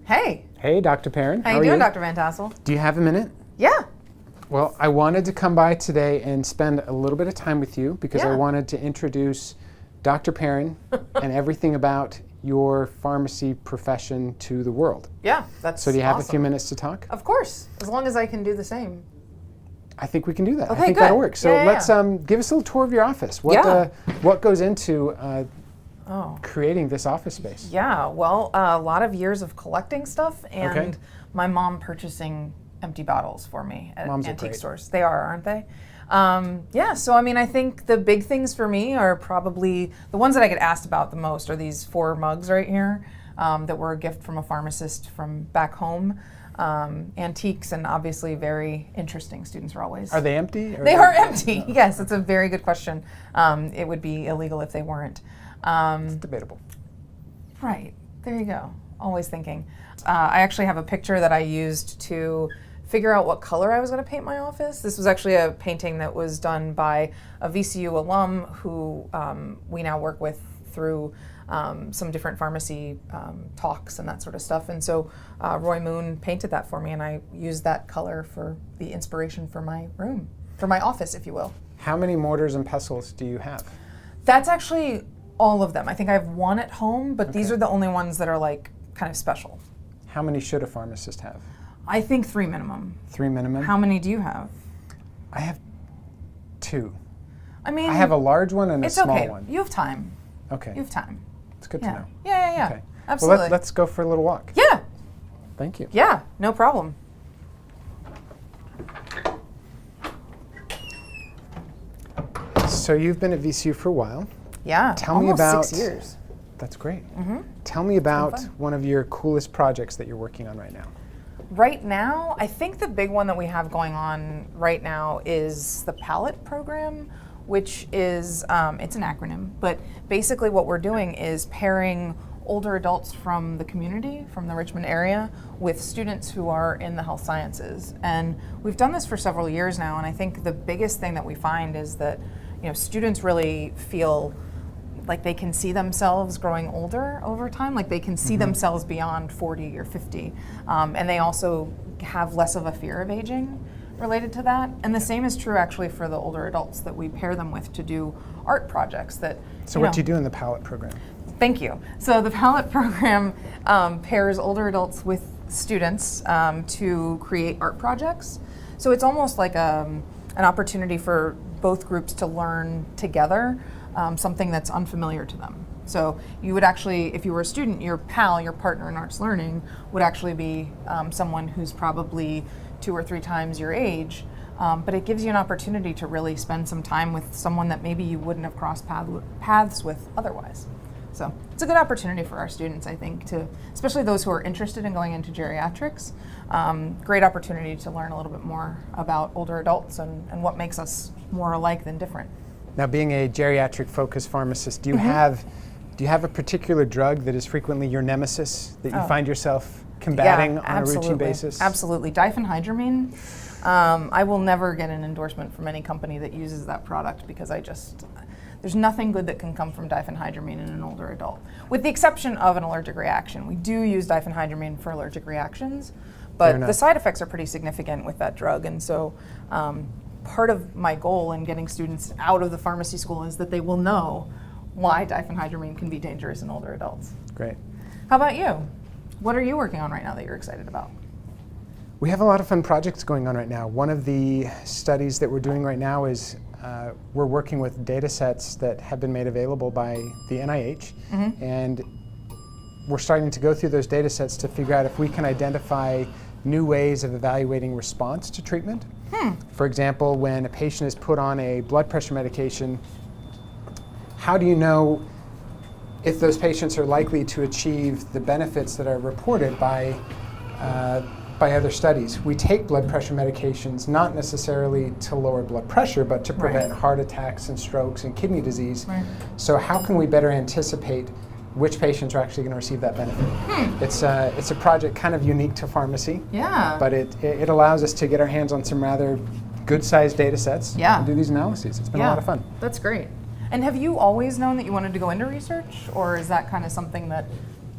Hey. Hey, Dr. Peron. How you doing, Dr. Van Tassell? Do you have a minute? Yeah. Well, I wanted to come by today and spend a little bit of time with you because I wanted to introduce Dr. Peron and everything about your pharmacy profession to the world. Yeah, that's So do you have awesome. a few minutes to talk? Of course, as long as I can do the same. I think we can do that. Okay, I think good. that'll work. So Yeah. let's give us a little tour of your office. What goes into creating this office space? Yeah, well, a lot of years of collecting stuff and Okay. my mom purchasing empty bottles for me at Moms are antique great. stores. They are, aren't they? So I mean, I think the big things for me are probably the ones that I get asked about the most are these 4 mugs right here that were a gift from a pharmacist from back home. Antiques and obviously very interesting. Students are always. Are they empty? They are empty. Yes, it's a very good question. It would be illegal if they weren't. It's debatable. Right. There you go. Always thinking. I actually have a picture that I used to figure out what color I was going to paint my office. This was actually a painting that was done by a VCU alum who we now work with through some different pharmacy talks and that sort of stuff. And so Roy Moon painted that for me, and I used that color for the inspiration for my room, for my office, if you will. How many mortars and pestles do you have? That's actually all of them. I think I have 1 at home, but these are the only ones that are like kind of special. How many should a pharmacist have? I think 3 minimum. 3 minimum? How many do you have? I have 2. I mean, I have a large one and a it's small okay. one. You have time. Okay. You have time. It's good to Yeah. know. Yeah. Okay. Absolutely. Well, let's go for a little walk. Yeah. Thank you. Yeah. No problem. So you've been at VCU for a while. Yeah. Tell me almost about 6 years. That's great. Mm-hmm. Tell me about fun. one of your coolest projects that you're working on right now. Right now, I think the big one that we have going on right now is the PALET program, which is, it's an acronym, but basically what we're doing is pairing older adults from the community, from the Richmond area, with students who are in the health sciences. And we've done this for several years now, and I think the biggest thing that we find is that, students really feel like they can see themselves growing older over time, like they can see themselves beyond 40 or 50. And they also have less of a fear of aging related to that. And the same is true actually for the older adults that we pair them with to do art projects that. So what do you do in the PALET program? Thank you. So the PALET program pairs older adults with students to create art projects. So it's almost like an opportunity for both groups to learn together something that's unfamiliar to them. So you would actually, if you were a student, your pal, your partner in arts learning, would actually be someone who's probably 2 or 3 times your age, but it gives you an opportunity to really spend some time with someone that maybe you wouldn't have crossed paths with otherwise. So it's a good opportunity for our students, I think, to, especially those who are interested in going into geriatrics, great opportunity to learn a little bit more about older adults and what makes us more alike than different. Now, being a geriatric-focused pharmacist, do you have a particular drug that is frequently your nemesis that you find yourself combating on a routine basis? Absolutely. Diphenhydramine. I will never get an endorsement from any company that uses that product because there's nothing good that can come from diphenhydramine in an older adult. With the exception of an allergic reaction. We do use diphenhydramine for allergic reactions, but the side effects are pretty significant with that drug. And so part of my goal in getting students out of the pharmacy school is that they will know why diphenhydramine can be dangerous in older adults. Great. How about you? What are you working on right now that you're excited about? We have a lot of fun projects going on right now. One of the studies that we're doing right now is we're working with data sets that have been made available by the NIH, and we're starting to go through those data sets to figure out if we can identify new ways of evaluating response to treatment. For example, when a patient is put on a blood pressure medication, how do you know if those patients are likely to achieve the benefits that are reported by other studies? We take blood pressure medications not necessarily to lower blood pressure, but to prevent heart attacks and strokes and kidney disease. So how can we better anticipate which patients are actually going to receive that benefit? It's a project kind of unique to pharmacy, but it allows us to get our hands on some rather good-sized data sets and do these analyses. It's been a lot of fun. That's great. And have you always known that you wanted to go into research, or is that kind of something that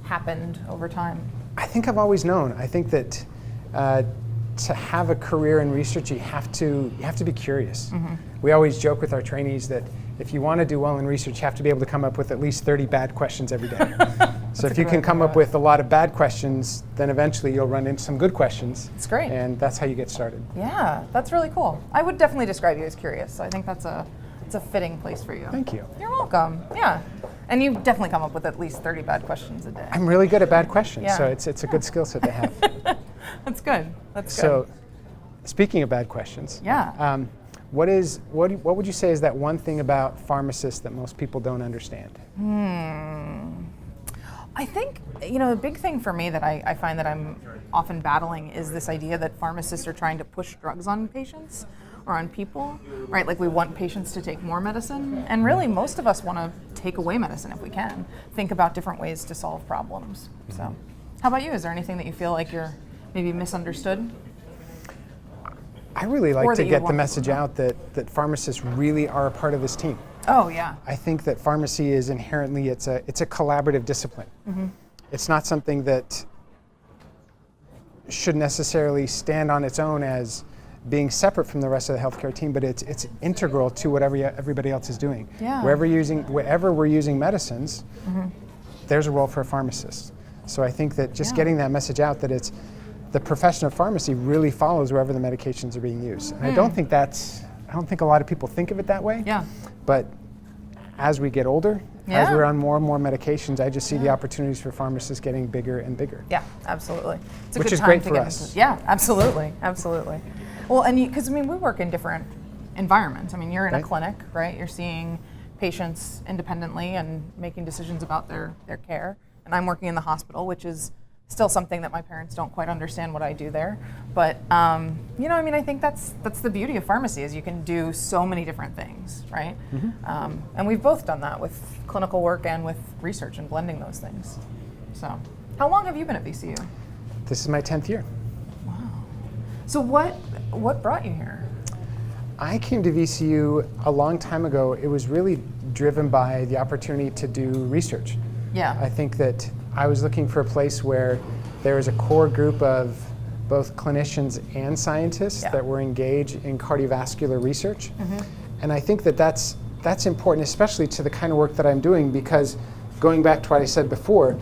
happened over time? I think I've always known. I think that to have a career in research, you have to be curious. We always joke with our trainees that if you want to do well in research, you have to be able to come up with at least 30 bad questions every day. So if you can come up with a lot of bad questions, then eventually you'll run into some good questions. It's great. And that's how you get started. Yeah, that's really cool. I would definitely describe you as curious. So I think it's a fitting place for you. Thank you. You're welcome. Yeah. And you definitely come up with at least 30 bad questions a day. I'm really good at bad questions, Yeah. so it's a good skill set to have. That's good. That's good. So, speaking of bad questions, Yeah. what would you say is that one thing about pharmacists that most people don't understand? I think, the big thing for me that I find that I'm often battling is this idea that pharmacists are trying to push drugs on patients or on people, right? Like we want patients to take more medicine, and really most of us want to take away medicine if we can. Think about different ways to solve problems. So, how about you? Is there anything that you feel like you're maybe misunderstood? I really like Or to that you get the want message people to know. out that pharmacists really are a part of this team. Oh yeah. I think that pharmacy is inherently, it's a collaborative discipline. It's not something that should necessarily stand on its own as being separate from the rest of the healthcare team, but it's integral to whatever everybody else is doing. Yeah. Wherever we're using medicines, there's a role for a pharmacist. So I think that just getting that message out that it's the profession of pharmacy really follows wherever the medications are being used. And I don't think a lot of people think of it that way. Yeah. But as we get older, as Yeah. we're on more and more medications, I just see the opportunities for pharmacists getting bigger and bigger. Yeah, absolutely. It's a Which good is time great to for get us. into- yeah, absolutely, absolutely. Well, and because we work in different environments. I mean, you're in a Right. clinic, right? You're seeing patients independently and making decisions about their care. And I'm working in the hospital, which is still something that my parents don't quite understand what I do there. But I think that's the beauty of pharmacy is you can do so many different things, right? And we've both done that with clinical work and with research and blending those things. So, how long have you been at VCU? This is my 10th year. So what brought you here? I came to VCU a long time ago. It was really driven by the opportunity to do research. Yeah. I think that I was looking for a place where there was a core group of both clinicians and scientists that were engaged in cardiovascular research. And I think that that's important, especially to the kind of work that I'm doing, because going back to what I said before,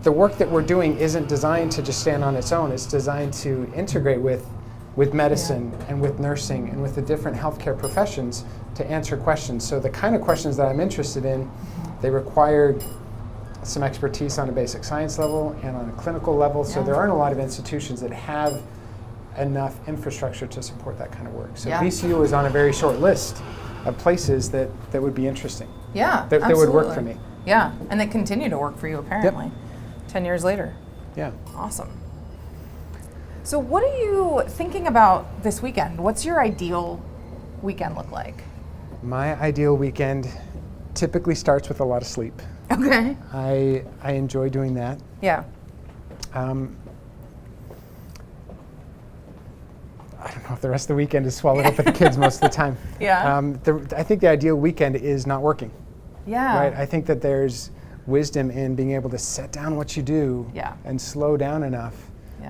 the work that we're doing isn't designed to just stand on its own. It's designed to integrate with medicine and with nursing and with the different healthcare professions to answer questions. So the kind of questions that I'm interested in, they require some expertise on a basic science level and on a clinical level. So there aren't a lot of institutions that have enough infrastructure to support that kind of work. So VCU is on a very short list of places that would be interesting. Yeah, that would work for me. Yeah, and they continue to work for you apparently. 10 years later. Yeah. Awesome. So what are you thinking about this weekend? What's your ideal weekend look like? My ideal weekend typically starts with a lot of sleep. Okay. I enjoy doing that. Yeah. I don't know if the rest of the weekend is swallowed up with the kids most of the time. Yeah. I think the ideal weekend is not working. Yeah. Right. I think that there's wisdom in being able to set down what you do and slow down enough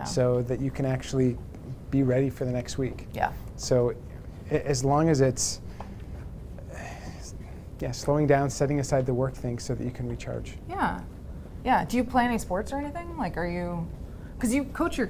so that you can actually be ready for the next week. Yeah. So as long as it's slowing down, setting aside the work thing so that you can recharge. Yeah. Yeah. Do you play any sports or anything? Like, are you? Because you coach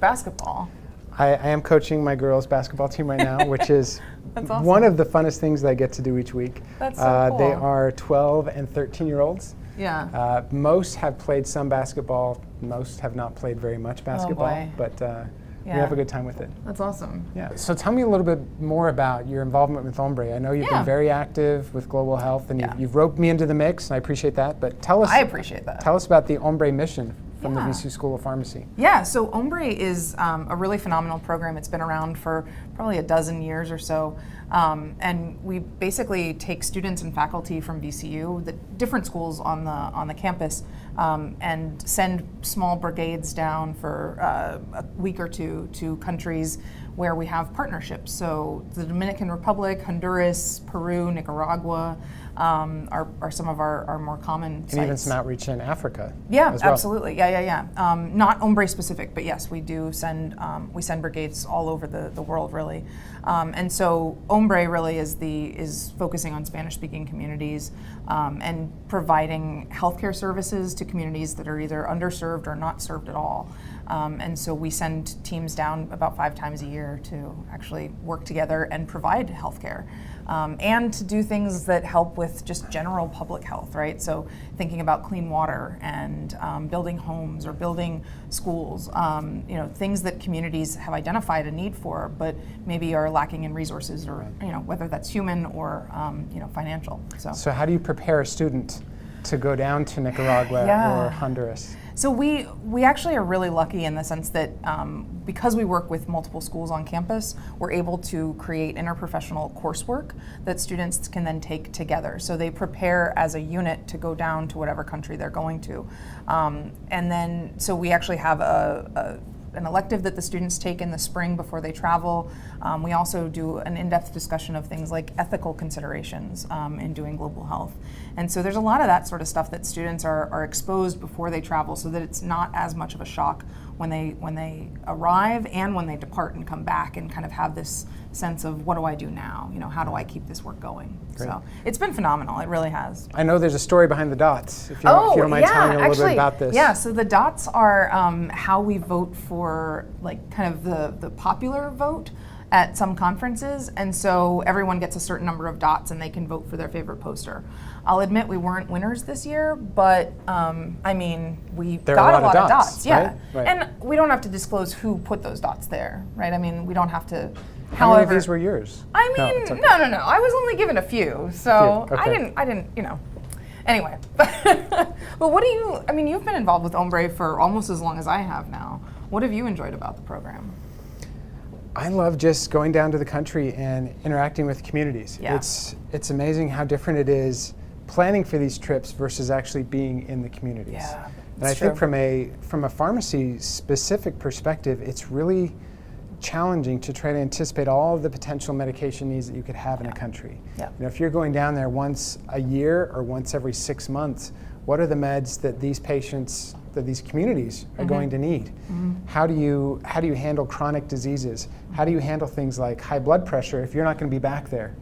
basketball. I am coaching my girls' basketball team right now, which is That's awesome. one of the funnest things that I get to do each week. That's so cool. They are 12 and 13-year-olds. Yeah. Most have played some basketball. Most have not played very much basketball. boy. But we have a good time with it. That's awesome. Yeah. So tell me a little bit more about your involvement with Ombre. I know you've been very active with global health, and you've roped me into the mix, and I appreciate that. But tell us. I appreciate that. Tell us about the Ombre mission from the VCU School of Pharmacy. Yeah, so Ombre is a really phenomenal program. It's been around for probably a dozen years or so. And we basically take students and faculty from VCU, the different schools on the campus, and send small brigades down for a week or two to countries where we have partnerships. So the Dominican Republic, Honduras, Peru, Nicaragua, are some of our more common sites. And even some outreach in Africa. Yeah, as well. absolutely. Yeah. Not Ombre specific, but yes, we do send brigades all over the world, really. And so Ombre really is focusing on Spanish-speaking communities and providing healthcare services to communities that are either underserved or not served at all. And so we send teams down about 5 times a year to actually work together and provide healthcare. And to do things that help with just general public health, right? So thinking about clean water and building homes or building schools, things that communities have identified a need for, but maybe are lacking in resources or, whether that's human or, financial. So how do you prepare a student to go down to Nicaragua or Honduras? So we actually are really lucky in the sense that because we work with multiple schools on campus, we're able to create interprofessional coursework that students can then take together. So they prepare as a unit to go down to whatever country they're going to. And then, so we actually have an elective that the students take in the spring before they travel. We also do an in-depth discussion of things like ethical considerations in doing global health. And so there's a lot of that sort of stuff that students are exposed before they travel so that it's not as much of a shock when they arrive and when they depart and come back and kind of have this sense of, what do I do now? How do I keep this work going? Great. So it's been phenomenal. It really has. I know there's a story behind the dots. If you don't mind telling me a little bit about this. Yeah, so the dots are how we vote for kind of the popular vote at some conferences, and so everyone gets a certain number of dots and they can vote for their favorite poster. I'll admit we weren't winners this year, but we got a lot of dots. Yeah, right. And we don't have to disclose who put those dots there, right? We don't have to. How many of these were yours? No. I was only given a few, so Okay. I didn't. Anyway, but what do you? You've been involved with Ombre for almost as long as I have now. What have you enjoyed about the program? I love just going down to the country and interacting with communities. Yeah. It's amazing how different it is planning for these trips versus actually being in the communities. Yeah, and I think from a pharmacy specific perspective, it's really challenging to try to anticipate all of the potential medication needs that you could have in a country. Yeah. If you're going down there once a year or once every 6 months, what are the meds that these patients, that these communities are going to need? Mm-hmm. How do you handle chronic diseases? How do you handle things like high blood pressure if you're not going to be back there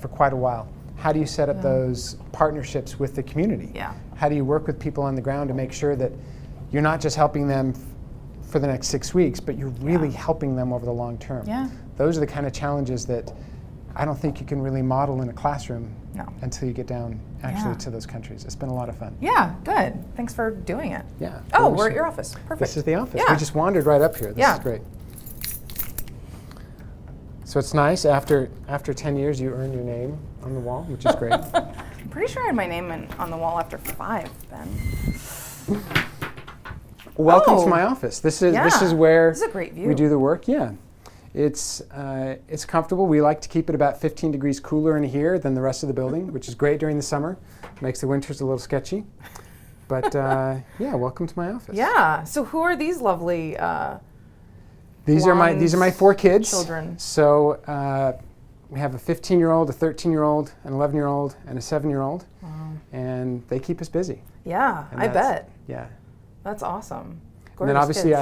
for quite a while? How do you set up those partnerships with the community? Yeah. How do you work with people on the ground to make sure that you're not just helping them for the next 6 weeks, but you're really helping them over the long term? Yeah. Those are the kind of challenges that I don't think you can really model in a classroom until you get down actually to those countries. It's been a lot of fun. Yeah, good. Thanks for doing it. Yeah. Oh, we're at your office. Perfect. This is the office. Yeah. We just wandered right up here. This is great. So it's nice. After 10 years, you earn your name on the wall, which is great. I'm pretty sure I had my name on the wall after 5, Ben. Welcome to my office. This is where this is a great view. We do the work. Yeah. It's comfortable. We like to keep it about 15 degrees cooler in here than the rest of the building, which is great during the summer. Makes the winters a little sketchy. But welcome to my office. Yeah. So who are these lovely These are my 4 kids. Children. So we have a 15-year-old, a 13-year-old, an 11-year-old, and a 7-year-old. Wow. And they keep us busy. Yeah, I bet. Yeah. That's awesme. And then obviously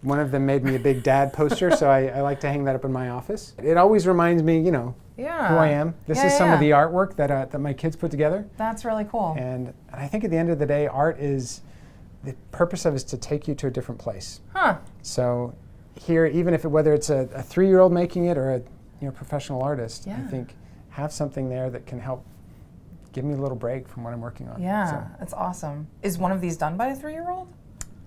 one of them made me a big dad poster, so I like to hang that up in my office. It always reminds me, who I am. This is some of the artwork that my kids put together. That's really cool. And I think at the end of the day, art is, the purpose of it is to take you to a different place. Huh. So here, even if whether it's a 3-year-old making it or a professional artist, I think have something there that can help give me a little break from what I'm working on. Yeah, that's awesome. Is one of these done by a 3-year-old?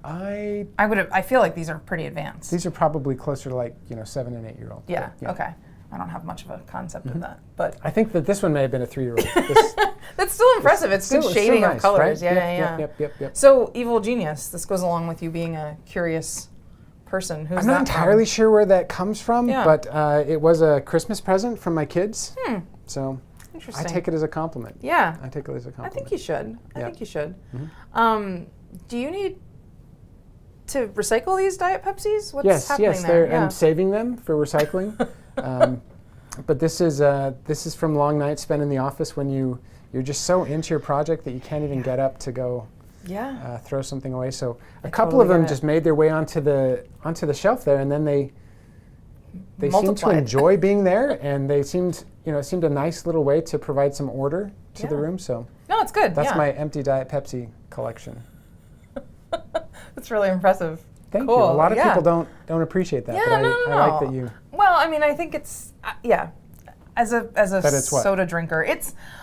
I feel like these are pretty advanced. These are probably closer to 7 and 8-year-old. Yeah. Okay. I don't have much of a concept of that, but I think that this one may have been a 3-year-old. That's still impressive. It's good shading nice, of colors. Right? Yeah. Yep. So, evil genius. This goes along with you being a curious person. Who's I'm not entirely sure where that comes from, but it was a Christmas present from my kids. So interesting. I take it as a compliment. Yeah. I take it as a compliment. I think you should. I think you should. Mm-hmm. Do you need to recycle these Diet Pepsis? What's yes, happening there? I'm saving them for recycling. But this is from long nights spent in the office when you're just so into your project that you can't even get up to go throw something away. So a couple of them just made their way onto the shelf there, and then they seemed to enjoy being there, and they seemed, it seemed a nice little way to provide some order to the room. So no, it's good. That's my empty Diet Pepsi collection. That's really impressive. Thank you. A lot of people don't appreciate that. Yeah, but I like that you. Well, I mean, I think it's As a soda drinker,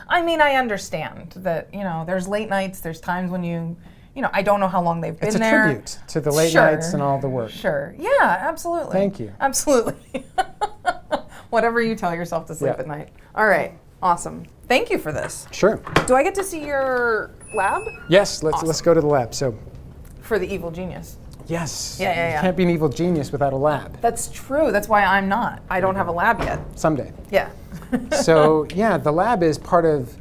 I understand that, there's late nights, there's times when I don't know how long they've been there. It's a tribute to the late nights and all the work. Sure. Yeah, absolutely. Thank you. Absolutely. Whatever you tell yourself to sleep at night. All right. Awesome. Thank you for this. Sure. Do I get to see your lab? Yes, let's go to the lab. So, for the evil genius. Yes. Yeah. You can't be an evil genius without a lab. That's true. That's why I'm not. I don't have a lab yet. Someday. Yeah. So, the lab is part of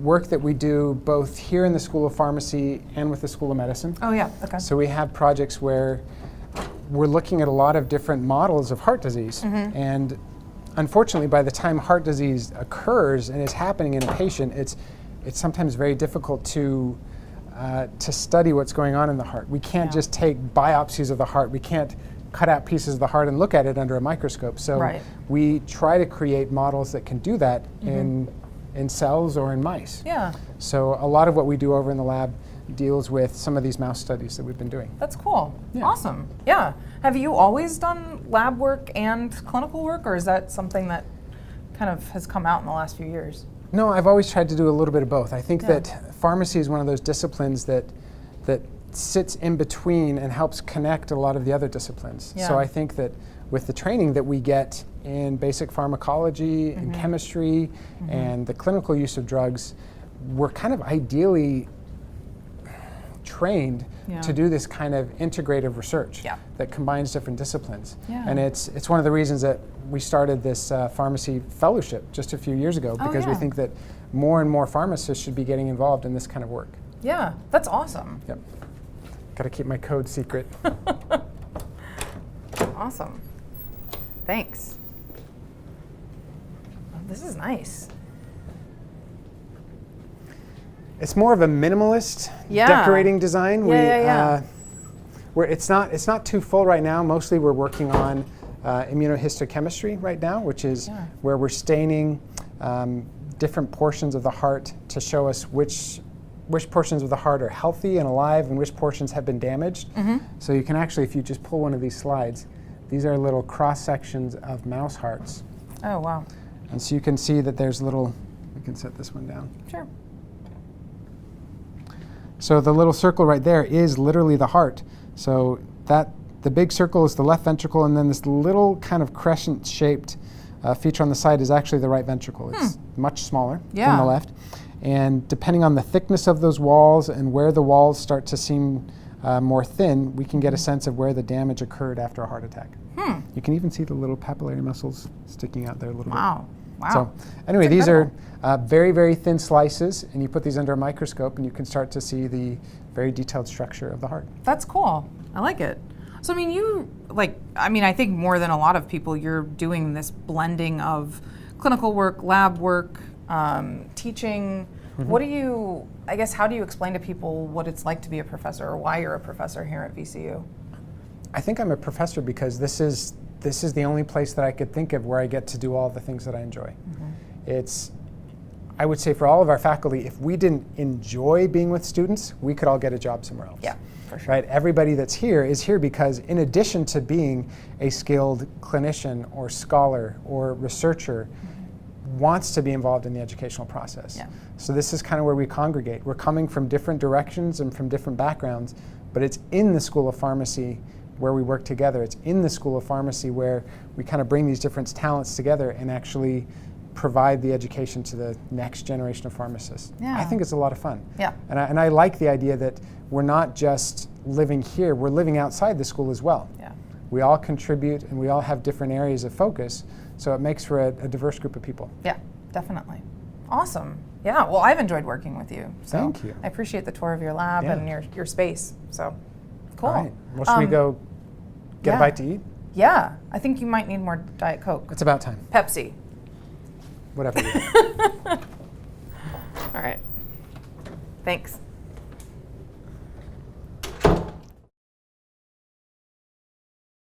work that we do both here in the School of Pharmacy and with the School of Medicine. Oh, yeah. Okay. So we have projects where we're looking at a lot of different models of heart disease. And unfortunately, by the time heart disease occurs and is happening in a patient, it's sometimes very difficult to study what's going on in the heart. We can't just take biopsies of the heart. We can't cut out pieces of the heart and look at it under a microscope. So we try to create models that can do that in cells or in mice. Yeah. So a lot of what we do over in the lab deals with some of these mouse studies that we've been doing. That's cool. Yeah. Awesome. Yeah. Have you always done lab work and clinical work, or is that something that kind of has come out in the last few years? No, I've always tried to do a little bit of both. I think that pharmacy is one of those disciplines that sits in between and helps connect a lot of the other disciplines. Yeah. So I think that with the training that we get in basic pharmacology and chemistry and the clinical use of drugs, we're kind of ideally trained to do this kind of integrative research that combines different disciplines. Yeah. And it's one of the reasons that we started this pharmacy fellowship just a few years ago, because we think that more and more pharmacists should be getting involved in this kind of work. Yeah, that's awesome. Yep. Got to keep my code secret. Awesome. Thanks. Oh, this is nice. It's more of a minimalist decorating design. Where it's not too full right now. Mostly we're working on immunohistochemistry right now, which is where we're staining different portions of the heart to show us which portions of the heart are healthy and alive and which portions have been damaged. So you can actually, if you just pull one of these slides, these are little cross sections of mouse hearts. Oh, wow. And so you can see that there's little, we can set this one down. Sure. So the little circle right there is literally the heart. So the big circle is the left ventricle, and then this little kind of crescent-shaped feature on the side is actually the right ventricle. It's much smaller than the left. And depending on the thickness of those walls and where the walls start to seem more thin, we can get a sense of where the damage occurred after a heart attack. You can even see the little papillary muscles sticking out there a little bit. Wow. So anyway, these are very, very thin slices, and you put these under a microscope and you can start to see the very detailed structure of the heart. That's cool. I like it. So, I think more than a lot of people, you're doing this blending of clinical work, lab work, teaching. What do you, how do you explain to people what it's like to be a professor, or why you're a professor here at VCU? I think I'm a professor because this is the only place that I could think of where I get to do all the things that I enjoy. I would say for all of our faculty, if we didn't enjoy being with students, we could all get a job somewhere else. Yeah, for sure. Right? Everybody that's here is here because in addition to being a skilled clinician or scholar or researcher, wants to be involved in the educational process. Yeah. So this is kind of where we congregate. We're coming from different directions and from different backgrounds, but it's in the School of Pharmacy where we work together. It's in the School of Pharmacy where we kind of bring these different talents together and actually provide the education to the next generation of pharmacists. Yeah. I think it's a lot of fun. Yeah. And I like the idea that we're not just living here, we're living outside the school as well. Yeah. We all contribute and we all have different areas of focus, so it makes for a diverse group of people. Yeah, definitely. Awesome. Yeah, well, I've enjoyed working with you. So Thank you. I appreciate the tour of your lab and your space. So cool. All right. Well, should we go get a bite to eat? Yeah, I think you might need more Diet Coke. It's about time. Pepsi. whatever. All right. Thanks.